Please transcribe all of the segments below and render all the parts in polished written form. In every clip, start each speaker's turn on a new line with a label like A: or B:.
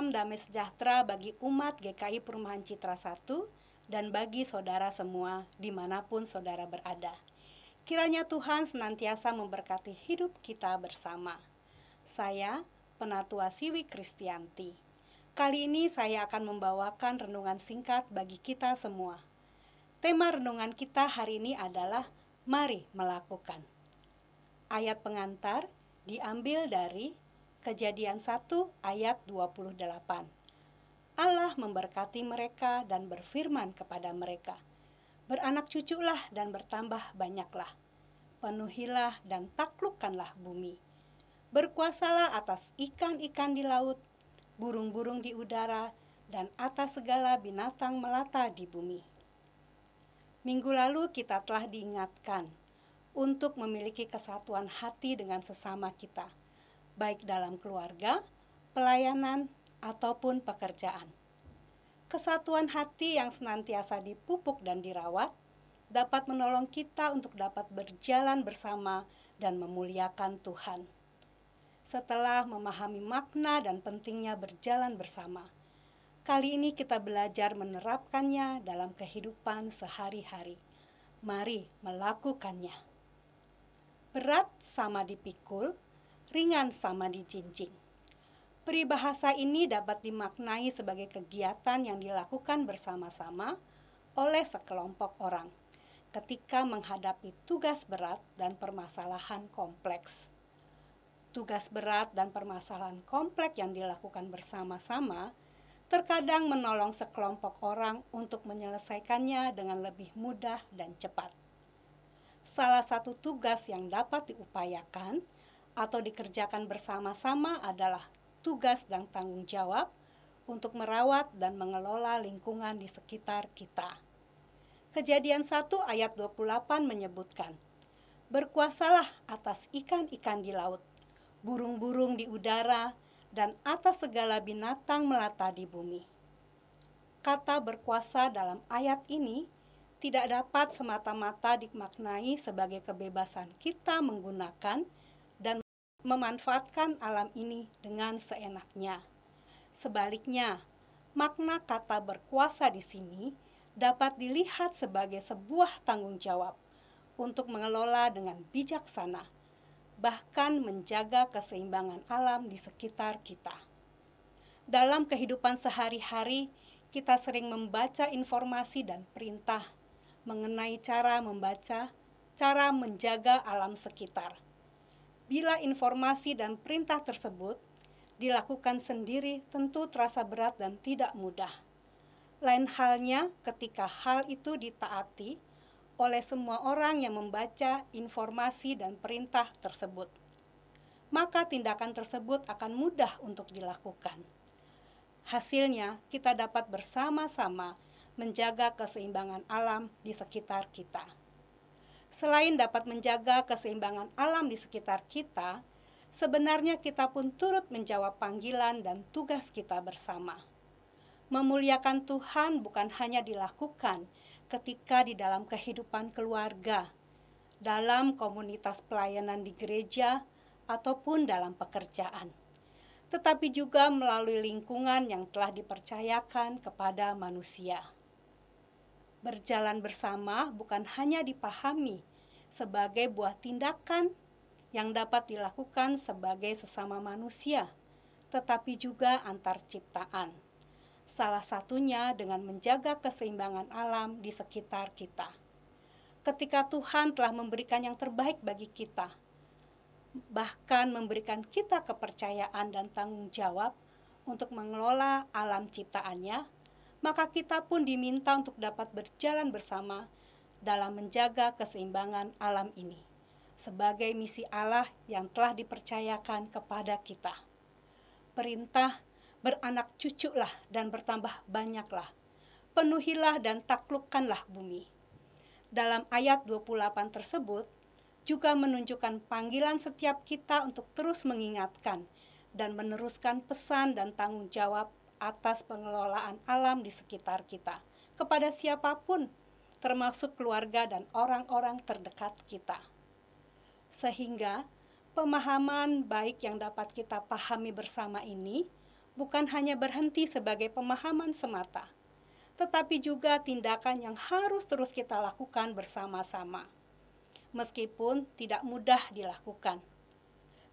A: Salam damai sejahtera bagi umat GKI Perumahan Citra 1 dan bagi saudara semua dimanapun saudara berada. Kiranya Tuhan senantiasa memberkati hidup kita bersama. Saya, Penatua Siwi Kristianti. Kali ini saya akan membawakan renungan singkat bagi kita semua. Tema renungan kita hari ini adalah Mari Melakukan. Ayat pengantar diambil dari Kejadian 1 ayat 28. Allah memberkati mereka dan berfirman kepada mereka, "Beranak cuculah dan bertambah banyaklah. Penuhilah dan taklukkanlah bumi. Berkuasalah atas ikan-ikan di laut, burung-burung di udara, dan atas segala binatang melata di bumi." Minggu lalu kita telah diingatkan untuk memiliki kesatuan hati dengan sesama kita, baik dalam keluarga, pelayanan, ataupun pekerjaan. Kesatuan hati yang senantiasa dipupuk dan dirawat dapat menolong kita untuk dapat berjalan bersama dan memuliakan Tuhan. Setelah memahami makna dan pentingnya berjalan bersama, kali ini kita belajar menerapkannya dalam kehidupan sehari-hari. Mari melakukannya. Berat sama dipikul, ringan sama dijinjing. Peribahasa ini dapat dimaknai sebagai kegiatan yang dilakukan bersama-sama oleh sekelompok orang ketika menghadapi tugas berat dan permasalahan kompleks. Tugas berat dan permasalahan kompleks yang dilakukan bersama-sama terkadang menolong sekelompok orang untuk menyelesaikannya dengan lebih mudah dan cepat. Salah satu tugas yang dapat diupayakan atau dikerjakan bersama-sama adalah tugas dan tanggung jawab untuk merawat dan mengelola lingkungan di sekitar kita. Kejadian 1 ayat 28 menyebutkan, "Berkuasalah atas ikan-ikan di laut, burung-burung di udara, dan atas segala binatang melata di bumi." Kata berkuasa dalam ayat ini tidak dapat semata-mata dimaknai sebagai kebebasan kita menggunakan dan memanfaatkan alam ini dengan seenaknya. Sebaliknya, makna kata berkuasa di sini dapat dilihat sebagai sebuah tanggung jawab untuk mengelola dengan bijaksana, bahkan menjaga keseimbangan alam di sekitar kita. Dalam kehidupan sehari-hari, kita sering membaca informasi dan perintah mengenai cara membaca, cara menjaga alam sekitar. Bila informasi dan perintah tersebut dilakukan sendiri, tentu terasa berat dan tidak mudah. Lain halnya ketika hal itu ditaati oleh semua orang yang membaca informasi dan perintah tersebut. Maka tindakan tersebut akan mudah untuk dilakukan. Hasilnya, kita dapat bersama-sama menjaga keseimbangan alam di sekitar kita. Selain dapat menjaga keseimbangan alam di sekitar kita, sebenarnya kita pun turut menjawab panggilan dan tugas kita bersama. Memuliakan Tuhan bukan hanya dilakukan ketika di dalam kehidupan keluarga, dalam komunitas pelayanan di gereja, ataupun dalam pekerjaan, tetapi juga melalui lingkungan yang telah dipercayakan kepada manusia. Berjalan bersama bukan hanya dipahami sebagai buah tindakan yang dapat dilakukan sebagai sesama manusia, tetapi juga antar ciptaan. Salah satunya dengan menjaga keseimbangan alam di sekitar kita. Ketika Tuhan telah memberikan yang terbaik bagi kita, bahkan memberikan kita kepercayaan dan tanggung jawab untuk mengelola alam ciptaannya, maka kita pun diminta untuk dapat berjalan bersama dalam menjaga keseimbangan alam ini sebagai misi Allah yang telah dipercayakan kepada kita. Perintah, "Beranak cuculah dan bertambah banyaklah, penuhilah dan taklukkanlah bumi." Dalam ayat 28 tersebut juga menunjukkan panggilan setiap kita untuk terus mengingatkan dan meneruskan pesan dan tanggung jawab atas pengelolaan alam di sekitar kita kepada siapapun, termasuk keluarga dan orang-orang terdekat kita. Sehingga pemahaman baik yang dapat kita pahami bersama ini bukan hanya berhenti sebagai pemahaman semata, tetapi juga tindakan yang harus terus kita lakukan bersama-sama, meskipun tidak mudah dilakukan.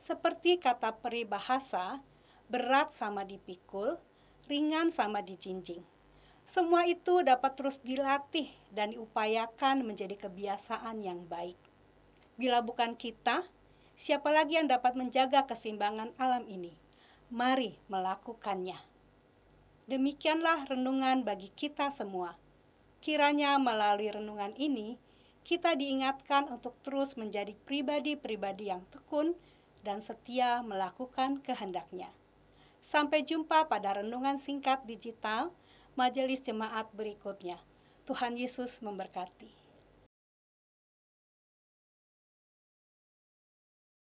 A: Seperti kata peribahasa, berat sama dipikul, ringan sama dijinjing. Semua itu dapat terus dilatih dan diupayakan menjadi kebiasaan yang baik. Bila bukan kita, siapa lagi yang dapat menjaga keseimbangan alam ini? Mari melakukannya. Demikianlah renungan bagi kita semua. Kiranya melalui renungan ini, kita diingatkan untuk terus menjadi pribadi-pribadi yang tekun dan setia melakukan kehendaknya. Sampai jumpa pada renungan singkat digital Majelis Jemaat berikutnya. Tuhan Yesus memberkati.